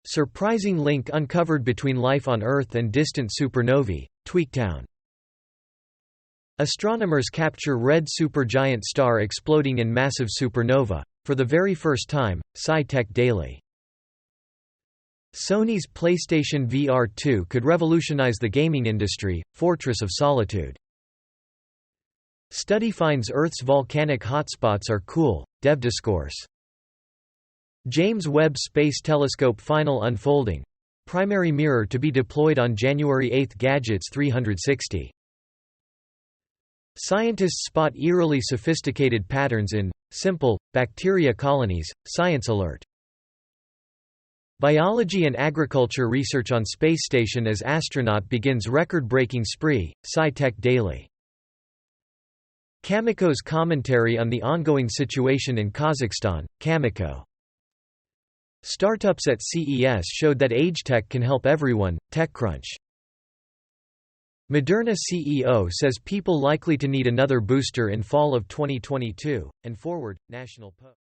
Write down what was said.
Surprising link uncovered between life on Earth and distant supernovae, TweakTown. Astronomers capture red supergiant star exploding in massive supernova. For the very first time, SciTechDaily. Sony's PlayStation VR 2 could revolutionize the gaming industry, Fortress of Solitude. Study finds Earth's volcanic hotspots are cool, Dev discourse. James Webb Space Telescope final unfolding. Primary mirror to be deployed on January 8. Gadgets 360. Scientists spot eerily sophisticated patterns in simple bacteria colonies. Science alert. Biology and agriculture research on space station as astronaut begins record-breaking spree. SciTechDaily. Cameco's commentary on the ongoing situation in Kazakhstan. Cameco. Startups at CES showed that AgeTech can help everyone. TechCrunch. Moderna CEO says people likely to need another booster in fall of 2022, and Forward, National Post.